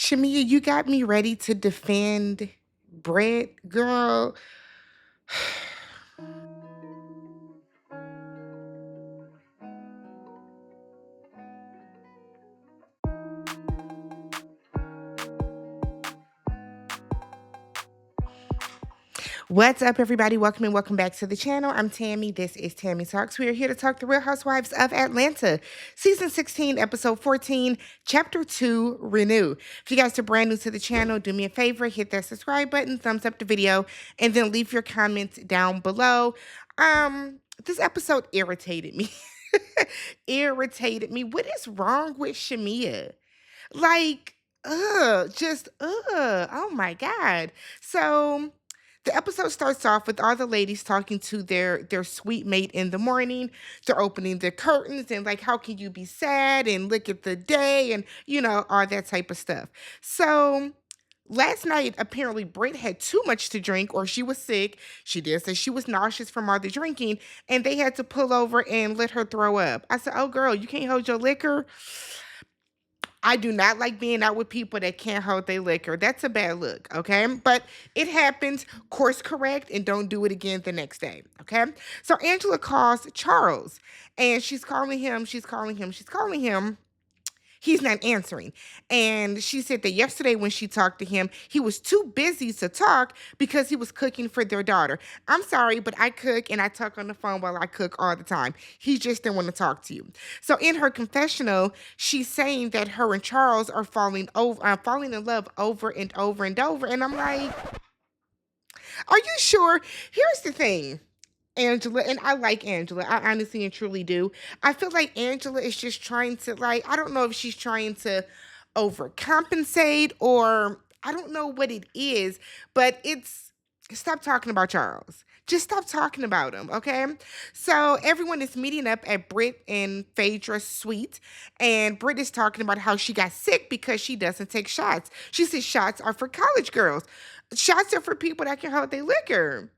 Shamea, you got me ready to defend Brit, girl. What's up, everybody? Welcome and welcome back to the channel. I'm Tammy. This is TammyTalks. We are here to talk the Real Housewives of Atlanta, Season 16, Episode 14, Chapter 2, Renew. If you guys are brand new to the channel, do me a favor, hit that subscribe button, thumbs up the video, and then leave your comments down below. This episode irritated me. Irritated me. What is wrong with Shamea? Like, oh my God. So the episode starts off with all the ladies talking to their sweet mate in the morning. They're opening their curtains and like, how can you be sad and look at the day and all that type of stuff. So last night, apparently, Brit had too much to drink or she was sick. She did say she was nauseous from all the drinking, and they had to pull over and let her throw up. I said, oh, girl, you can't hold your liquor. I do not like being out with people that can't hold their liquor. That's a bad look, okay? But it happens. Course correct and don't do it again the next day, okay? So Angela calls Charles and she's calling him. He's not answering. And she said that yesterday when she talked to him, he was too busy to talk because he was cooking for their daughter. I'm sorry, but I cook and I talk on the phone while I cook all the time. He just didn't want to talk to you. So in her confessional, she's saying that her and Charles are falling in love over and over and over. And I'm like, are you sure? Here's the thing. Angela, and I like Angela. I honestly and truly do. I feel like Angela is just trying to, like, I don't know if she's trying to overcompensate or I don't know what it is, but stop talking about Charles. Just stop talking about him, okay? So everyone is meeting up at Brit and Phaedra's suite, and Brit is talking about how she got sick because she doesn't take shots. She says shots are for college girls. Shots are for people that can hold their liquor.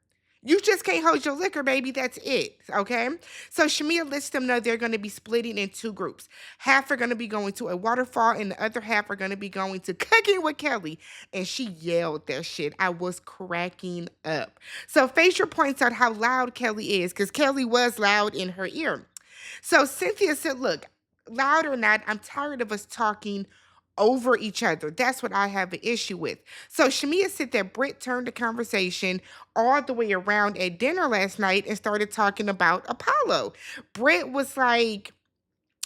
You just can't hold your liquor, baby. That's it. Okay. So Shamea lets them know they're going to be splitting in two groups. Half are going to be going to a waterfall, and the other half are going to be going to Cooking with Kelly. And she yelled that shit. I was cracking up. So Phaedra points out how loud Kelly is because Kelly was loud in her ear. So Cynthia said, look, loud or not, I'm tired of us talking over each other. That's what I have an issue with. So Shamea said that Britt turned the conversation all the way around at dinner last night and started talking about Apollo. Britt was like,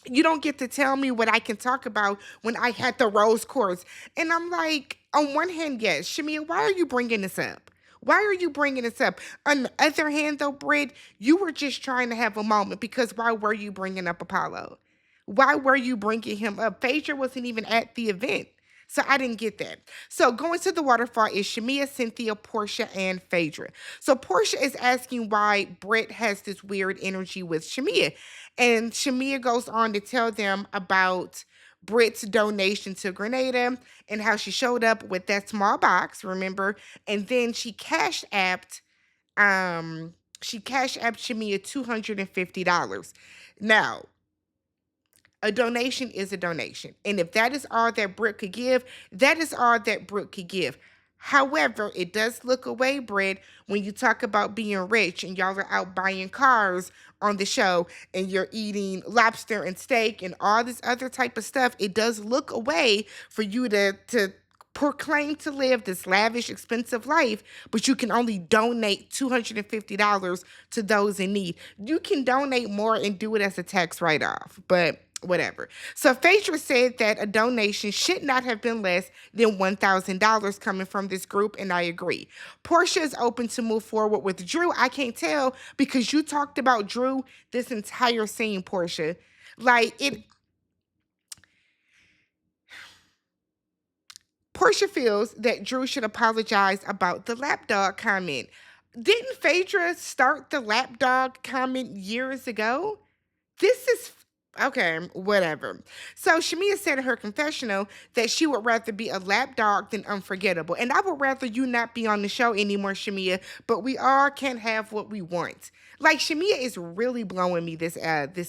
you don't get to tell me what I can talk about when I had the rose course. And I'm like, on one hand, yes, Shamea, why are you bringing this up? Why are you bringing this up? On the other hand, though, Britt, you were just trying to have a moment because why were you bringing up Apollo? Why were you bringing him up? Phaedra wasn't even at the event. So I didn't get that. So going to the waterfall is Shamea, Cynthia, Portia, and Phaedra. So Portia is asking why Brett has this weird energy with Shamea. And Shamea goes on to tell them about Britt's donation to Grenada and how she showed up with that small box, remember? And then she cash apped Shamea $250. Now, a donation is a donation. And if that is all that Britt could give, that is all that Britt could give. However, it does look away, Britt, when you talk about being rich and y'all are out buying cars on the show and you're eating lobster and steak and all this other type of stuff. It does look away for you to proclaim to live this lavish, expensive life, but you can only donate $250 to those in need. You can donate more and do it as a tax write-off, but whatever. So Phaedra said that a donation should not have been less than $1,000 coming from this group, and I agree. Portia is open to move forward with Drew. I can't tell because you talked about Drew this entire scene, Portia. Portia feels that Drew should apologize about the lapdog comment. Didn't Phaedra start the lapdog comment years ago? This is Okay, whatever. So Shamea said in her confessional that she would rather be a lap dog than unforgettable. And I would rather you not be on the show anymore, Shamea, but we all can't have what we want. Like Shamea is really blowing me this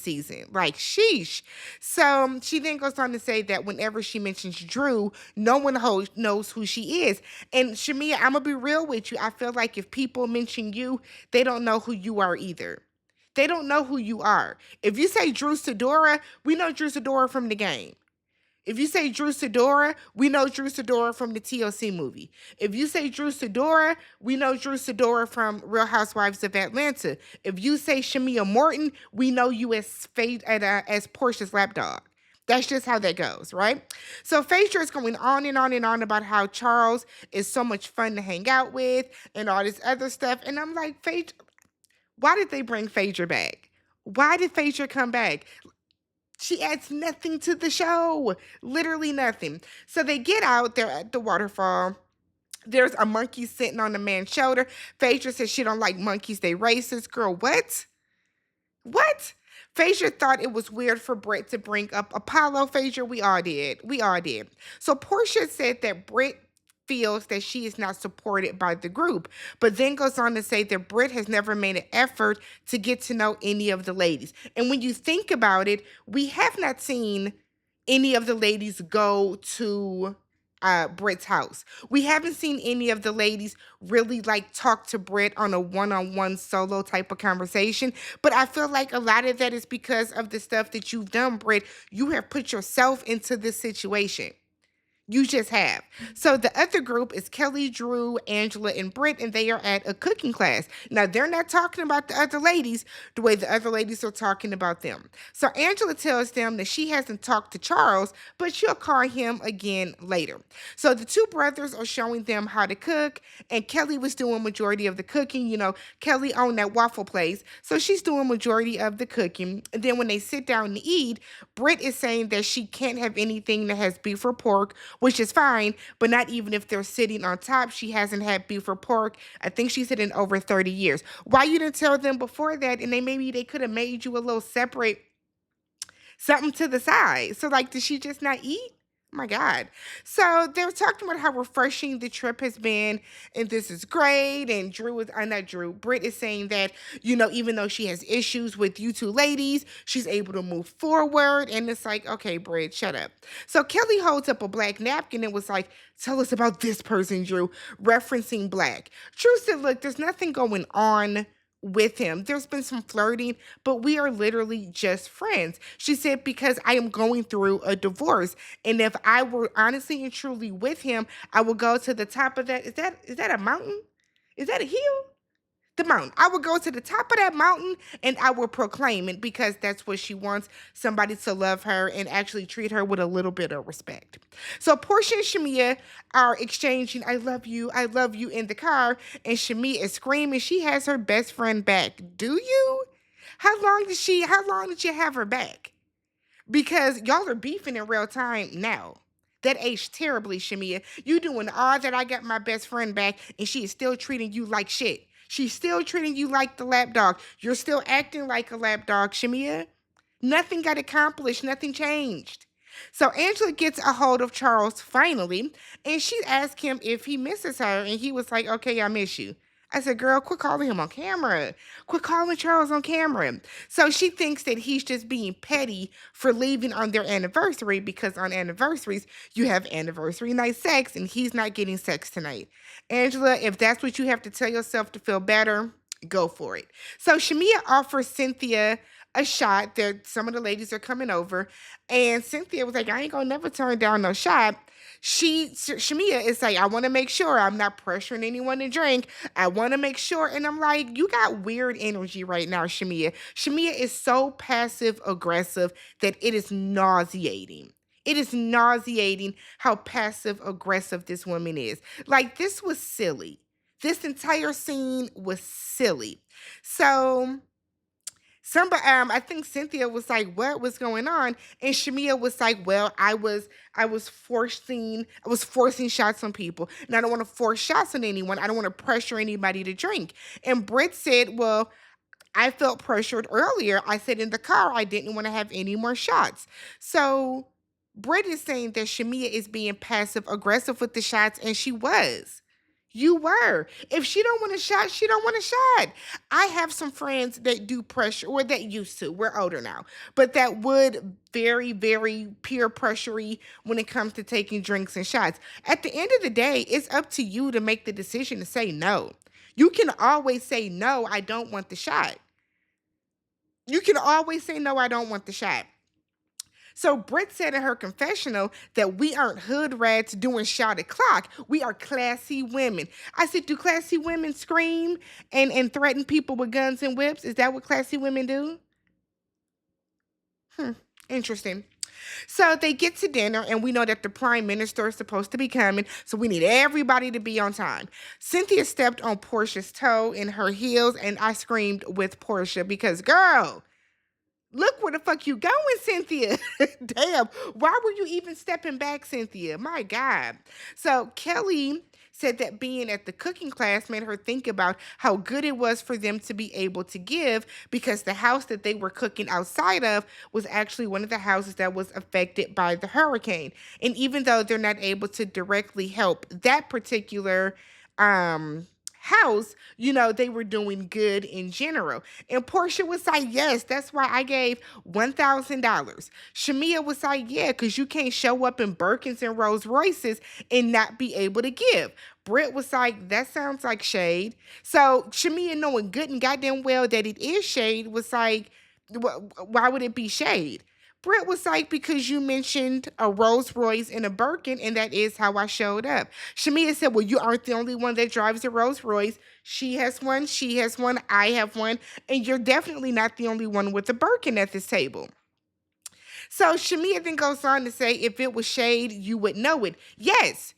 season. Like sheesh. So she then goes on to say that whenever she mentions Drew, no one knows who she is. And Shamea, I'm gonna be real with you. I feel like if people mention you, they don't know who you are either. They don't know who you are. If you say Drew Sidora, we know Drew Sidora from the game. If you say Drew Sidora, we know Drew Sidora from the TLC movie. If you say Drew Sidora, we know Drew Sidora from Real Housewives of Atlanta. If you say Shamea Morton, we know you as Portia's lapdog. That's just how that goes, right? So Phaedra is going on and on and on about how Charles is so much fun to hang out with and all this other stuff. And I'm like, Phaedra, why did they bring Phaedra back? Why did Phaedra come back? She adds nothing to the show. Literally nothing. So they get out there at the waterfall. There's a monkey sitting on the man's shoulder. Phaedra says she don't like monkeys. They racist. Girl, what? What? Phaedra thought it was weird for Brit to bring up Apollo. Phaedra, we all did. We all did. So Portia said that Brit feels that she is not supported by the group, but then goes on to say that Brit has never made an effort to get to know any of the ladies. And when you think about it, we have not seen any of the ladies go to Brit's house. We haven't seen any of the ladies really like talk to Brit on a one-on-one solo type of conversation. But I feel like a lot of that is because of the stuff that you've done, Brit. You have put yourself into this situation. You just have. So the other group is Kelly, Drew, Angela, and Britt, and they are at a cooking class. Now, they're not talking about the other ladies the way the other ladies are talking about them. So Angela tells them that she hasn't talked to Charles, but she'll call him again later. So the two brothers are showing them how to cook, and Kelly was doing majority of the cooking. You know, Kelly owned that waffle place, so she's doing majority of the cooking. And then when they sit down to eat, Britt is saying that she can't have anything that has beef or pork, which is fine, but not even if they're sitting on top. She hasn't had beef or pork. I think she said in over 30 years. Why you didn't tell them before that? And maybe they could have made you a little separate something to the side. So like, did she just not eat? Oh my God. So they're talking about how refreshing the trip has been, and this is great. And not Drew, Britt is saying that, even though she has issues with you two ladies, she's able to move forward. And it's like, okay, Britt, shut up. So Kelly holds up a black napkin and was like, tell us about this person, Drew, referencing Black. Drew said, look, there's nothing going on with him. There's been some flirting, but we are literally just friends. She said, because I am going through a divorce. And if I were honestly and truly with him, I would go to the top of that. Is that a mountain? Is that a hill? The mountain. I would go to the top of that mountain and I would proclaim it, because that's what she wants, somebody to love her and actually treat her with a little bit of respect. So Portia and Shamea are exchanging I love you in the car, and Shamea is screaming she has her best friend back. Do you? How long did you have her back? Because y'all are beefing in real time now. That aged terribly, Shamea. You doing all that I got my best friend back, and she is still treating you like shit. She's still treating you like the lapdog. You're still acting like a lapdog, Shamea. Nothing got accomplished. Nothing changed. So Angela gets a hold of Charles finally, and she asked him if he misses her, and he was like, okay, I miss you. I said, girl, quit calling him on camera. Quit calling Charles on camera. So she thinks that he's just being petty for leaving on their anniversary, because on anniversaries, you have anniversary night sex, and he's not getting sex tonight. Angela, if that's what you have to tell yourself to feel better, go for it. So Shamea offers Cynthia a shot. Some of the ladies are coming over, and Cynthia was like, I ain't gonna never turn down no shot. Shamea is like, I want to make sure I'm not pressuring anyone to drink. I want to make sure. And I'm like, you got weird energy right now, Shamea. Shamea is so passive aggressive that it is nauseating. It is nauseating how passive aggressive this woman is. Like, this was silly. This entire scene was silly. So I think Cynthia was like, what was going on? And Shamea was like, well, I was forcing shots on people, and I don't want to force shots on anyone. I don't want to pressure anybody to drink. And Britt said, well, I felt pressured earlier. I said in the car I didn't want to have any more shots. So Britt is saying that Shamea is being passive aggressive with the shots, and she was. You were. If she don't want a shot, she don't want a shot. I have some friends that do pressure, or that used to. We're older now, but that would very, very peer pressury when it comes to taking drinks and shots. At the end of the day, it's up to you to make the decision to say no. You can always say no. I don't want the shot. You can always say no. I don't want the shot. So Britt said in her confessional that we aren't hood rats doing shot o'clock. We are classy women. I said, do classy women scream and threaten people with guns and whips? Is that what classy women do? Interesting. So they get to dinner, and we know that the prime minister is supposed to be coming, so we need everybody to be on time. Cynthia stepped on Portia's toe in her heels, and I screamed with Portia because, girl, look where the fuck you going, Cynthia. Damn. Why were you even stepping back, Cynthia? My God. So Kelly said that being at the cooking class made her think about how good it was for them to be able to give, because the house that they were cooking outside of was actually one of the houses that was affected by the hurricane. And even though they're not able to directly help that particular house, they were doing good in general. And Portia was like, yes, that's why I gave $1,000. Shamea was like, yeah, because you can't show up in Birkins and Rolls Royces and not be able to give. Britt was like, that sounds like shade. So Shamea, knowing good and goddamn well that it is shade, was like, why would it be shade? Britt was like, because you mentioned a Rolls Royce and a Birkin, and that is how I showed up. Shamea said, well, you aren't the only one that drives a Rolls Royce. She has one, I have one, and you're definitely not the only one with a Birkin at this table. So Shamea then goes on to say, if it was shade, you would know it. Yes,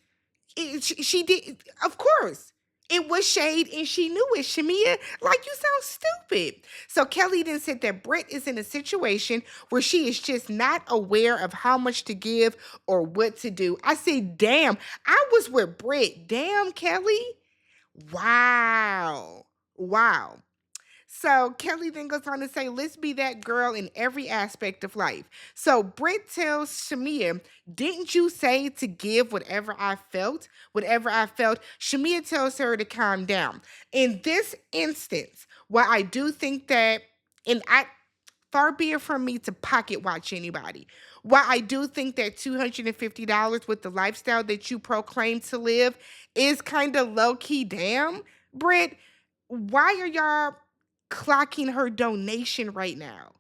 she did. Of course. It was shade and she knew it. Shamea, like, you sound stupid. So Kelly then said that Britt is in a situation where she is just not aware of how much to give or what to do. I said, damn, I was with Britt. Damn, Kelly. Wow. Wow. So Kelly then goes on to say, let's be that girl in every aspect of life. So Britt tells Shamea, didn't you say to give whatever I felt? Whatever I felt. Shamea tells her to calm down. In this instance, while I do think that, and I, far be it from me to pocket watch anybody, while I do think that $250 with the lifestyle that you proclaim to live is kind of low key, damn, Britt, why are y'all clocking her donation right now?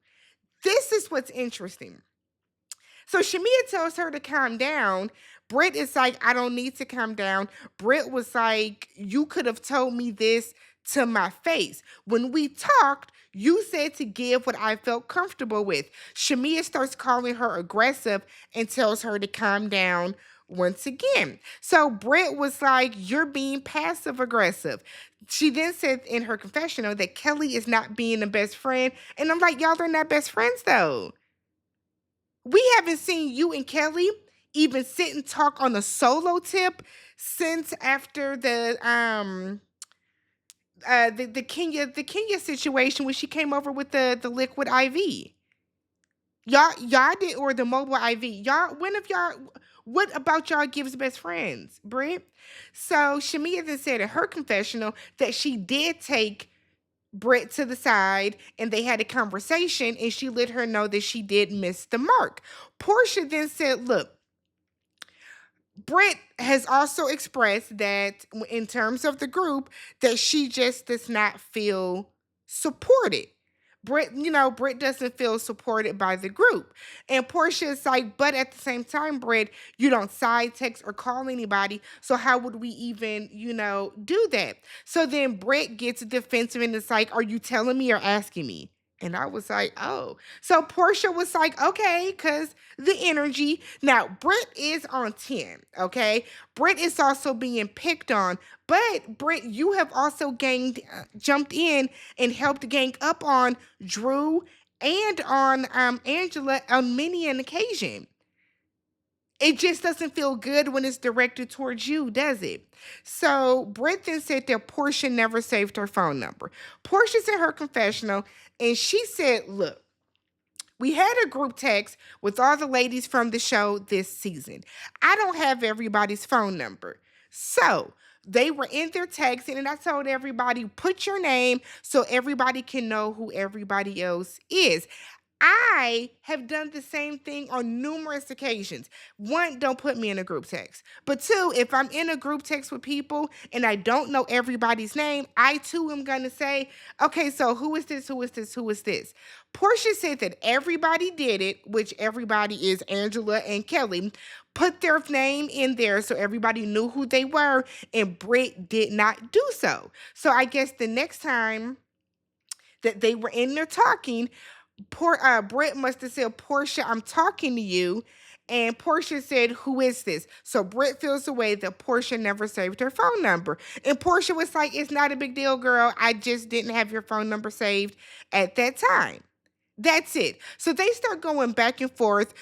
This is what's interesting. So Shamea tells her to calm down. Britt is like, I don't need to calm down. Britt was like, you could have told me this to my face. When we talked, you said to give what I felt comfortable with. Shamea starts calling her aggressive and tells her to calm down once again. So Britt was like, you're being passive aggressive. She then said in her confessional that Kelly is not being the best friend. And I'm like, y'all are not best friends though. We haven't seen you and Kelly even sit and talk on a solo tip since after the Kenya situation when she came over with the liquid IV. Y'all did, or the mobile IV. Y'all, when of y'all, what about y'all gives best friends, Britt? So Shamea then said in her confessional that she did take Britt to the side and they had a conversation, and she let her know that she did miss the mark. Portia then said, look, Britt has also expressed that in terms of the group, that she just does not feel supported. Britt doesn't feel supported by the group. And Portia is like, but at the same time, Britt, you don't side text or call anybody. So how would we even, do that? So then Britt gets defensive and it's like, are you telling me or asking me? And I was like, oh. So Portia was like, okay, because the energy. Now, Britt is on 10, okay? Britt is also being picked on. But, Britt, you have also jumped in and helped gang up on Drew and on Angela on many an occasion. It just doesn't feel good when it's directed towards you, does it? So Brit then said that Portia never saved her phone number. Portia's in her confessional, and she said, look, we had a group text with all the ladies from the show this season. I don't have everybody's phone number. So they were in their texting, and I told everybody, put your name so everybody can know who everybody else is. I have done the same thing on numerous occasions. One, don't put me in a group text. But two, if I'm in a group text with people and I don't know everybody's name, I too am going to say, okay, so who is this? Who is this? Who is this? Portia said that everybody did it, which everybody is Angela and Kelly, put their name in there so everybody knew who they were, and Britt did not do so. So I guess the next time that they were in there talking, Britt must have said, Portia, I'm talking to you. And Portia said, who is this? So Britt feels the way that Portia never saved her phone number. And Portia was like, it's not a big deal, girl. I just didn't have your phone number saved at that time. That's it. So they start going back and forth.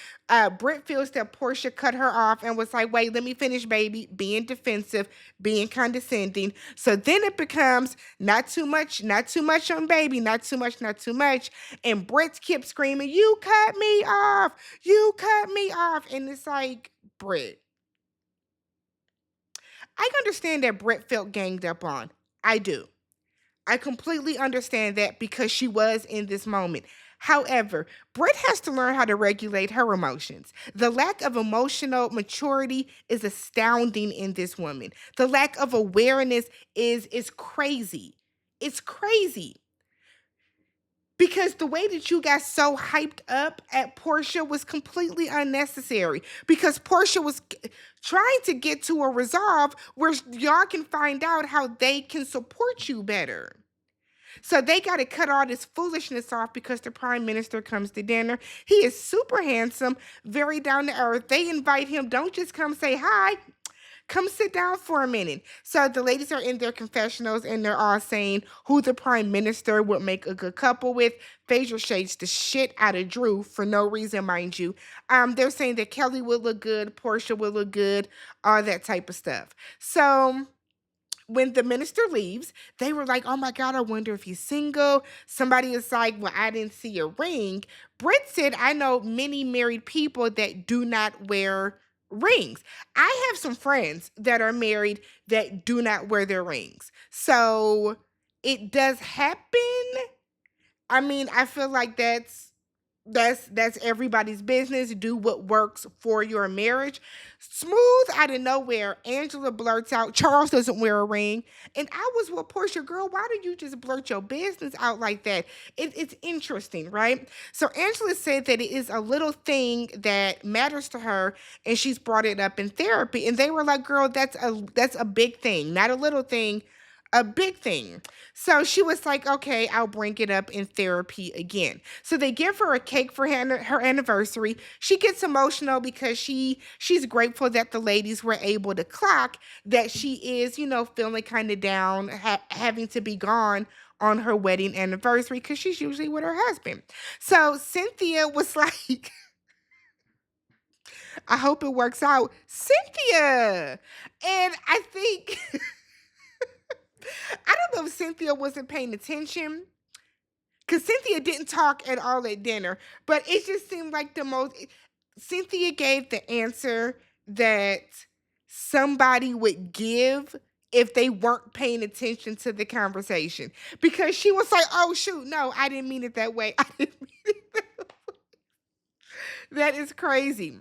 Britt feels that Portia cut her off and was like, wait, let me finish, baby, being defensive, being condescending. So then it becomes not too much on baby, not too much, not too much. And Britt keeps screaming, you cut me off, you cut me off. And it's like, Britt, I understand that Britt felt ganged up on. I do. I completely understand that because she was in this moment. However, Britt has to learn how to regulate her emotions. The lack of emotional maturity is astounding in this woman. The lack of awareness is crazy. It's crazy. Because the way that you got so hyped up at Portia was completely unnecessary. Because Portia was trying to get to a resolve where y'all can find out how they can support you better. So they got to cut all this foolishness off because the prime minister comes to dinner. He is super handsome, very down to earth. They invite him. Don't just come say hi. Come sit down for a minute. So the ladies are in their confessionals and they're all saying who the prime minister would make a good couple with. Phaedra shades the shit out of Drew for no reason, mind you. They're saying that Kelly would look good, Portia would look good, all that type of stuff. So when the minister leaves, they were like, oh my God, I wonder if he's single. Somebody is like, well, I didn't see a ring. Britt said, I know many married people that do not wear rings. I have some friends that are married that do not wear their rings. So it does happen. I mean, I feel like that's everybody's business. Do what works for your marriage. Smooth out of nowhere, Angela blurts out, Charles doesn't wear a ring. And I was with Portia, girl, why do you just blurt your business out like that? It's interesting, right? So Angela said that it is a little thing that matters to her, and she's brought it up in therapy. And they were like, girl, that's a big thing, not a little thing, a big thing. So she was like, okay, I'll bring it up in therapy again. So they give her a cake for her anniversary. She gets emotional because she's grateful that the ladies were able to clock that she is, feeling kind of down, having to be gone on her wedding anniversary because she's usually with her husband. So Cynthia was like, I hope it works out. Cynthia! And I think I don't know if Cynthia wasn't paying attention because Cynthia didn't talk at all at dinner, but it just seemed like the most. Cynthia gave the answer that somebody would give if they weren't paying attention to the conversation because she was like, oh, shoot, no, I didn't mean it that way. I didn't mean it that way. That is crazy.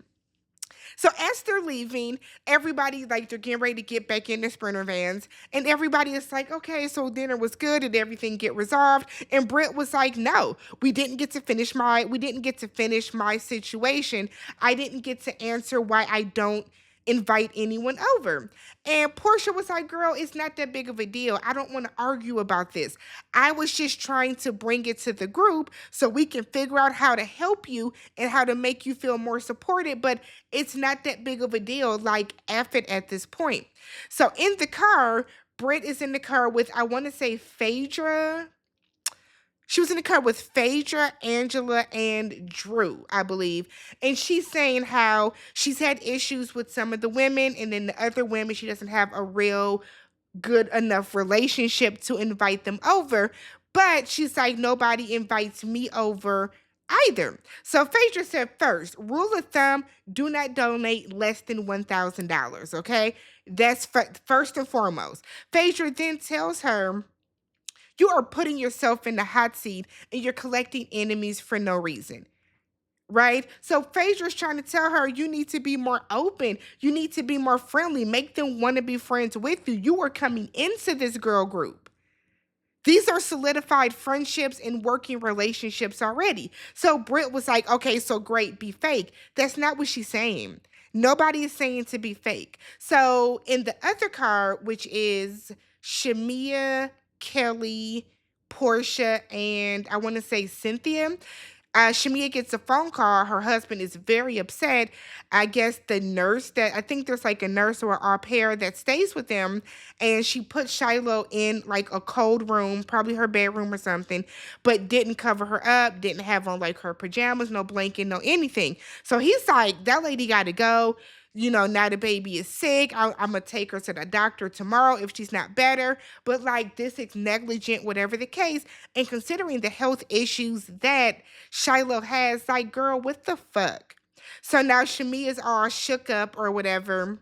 So as they're leaving, everybody, like, they're getting ready to get back in the Sprinter vans. And everybody is like, okay, so dinner was good. Did everything get resolved? And Britt was like, no, we didn't get to finish my situation. I didn't get to answer why I don't invite anyone over. And Portia was like, girl, it's not that big of a deal. I don't want to argue about this. I was just trying to bring it to the group so we can figure out how to help you and how to make you feel more supported, but it's not that big of a deal. Like, F it at this point. So in the car, Britt is in the car with, I want to say, Phaedra. She was in the car with Phaedra, Angela, and Drew, I believe. And she's saying how she's had issues with some of the women, and then the other women, she doesn't have a real good enough relationship to invite them over. But she's like, nobody invites me over either. So Phaedra said, first, rule of thumb, do not donate less than $1,000, okay? That's first and foremost. Phaedra then tells her, you are putting yourself in the hot seat and you're collecting enemies for no reason. Right? So Phaedra's trying to tell her you need to be more open. You need to be more friendly. Make them want to be friends with you. You are coming into this girl group. These are solidified friendships and working relationships already. So Brit was like, okay, so great, be fake. That's not what she's saying. Nobody is saying to be fake. So in the other car, which is Shamea, Kelly, Portia, and I want to say Cynthia, Shamea gets a phone call. Her husband is very upset. I guess the nurse that I think there's like a nurse or an au pair that stays with them, and she put Shiloh in like a cold room, probably her bedroom or something, but didn't cover her up, didn't have on like her pajamas, no blanket, no anything. So he's like, that lady got to go. Now the baby is sick. I'm going to take her to the doctor tomorrow if she's not better. But like, this is negligent, whatever the case. And considering the health issues that Shiloh has, like, girl, what the fuck? So now Shamea is all shook up or whatever.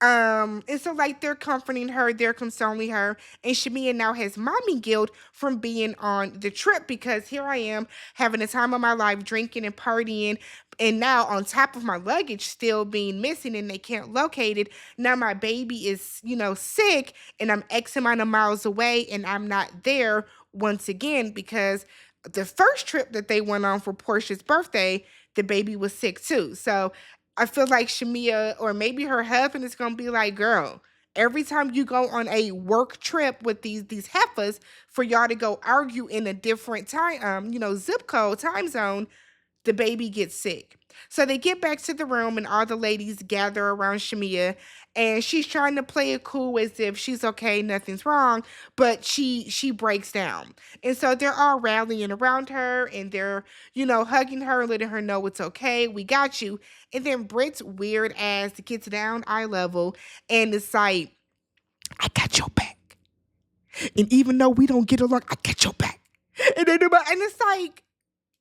And so like they're comforting her, they're consoling her, and Shamea now has mommy guilt from being on the trip because here I am having the time of my life, drinking and partying, and now on top of my luggage still being missing and they can't locate it. Now my baby is, sick, and I'm X amount of miles away, and I'm not there once again because the first trip that they went on for Portia's birthday, the baby was sick too. So I feel like Shamea or maybe her husband is gonna be like, girl, every time you go on a work trip with these heifers for y'all to go argue in a different time, zip code, time zone, the baby gets sick. So they get back to the room and all the ladies gather around Shamea, and she's trying to play it cool as if she's okay, nothing's wrong, but she breaks down. And so they're all rallying around her and they're, hugging her, letting her know it's okay, we got you. And then Brit's weird ass gets down eye level and it's like, I got your back. And even though we don't get along, I got your back. And it's like,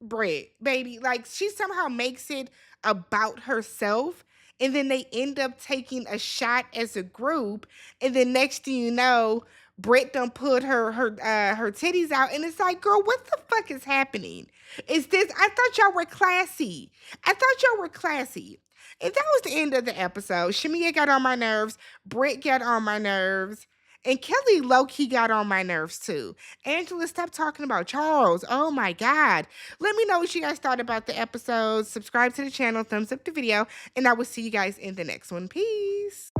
Brit, baby, like she somehow makes it about herself, and then they end up taking a shot as a group, and then next thing you know, Brit done put her titties out, and it's like, girl, what the fuck is happening? Is this? I thought y'all were classy. I thought y'all were classy. And that was the end of the episode. Shamea got on my nerves. Brit got on my nerves. And Kelly low-key got on my nerves too. Angela, stop talking about Charles. Oh my God. Let me know what you guys thought about the episode. Subscribe to the channel, thumbs up the video, and I will see you guys in the next one. Peace.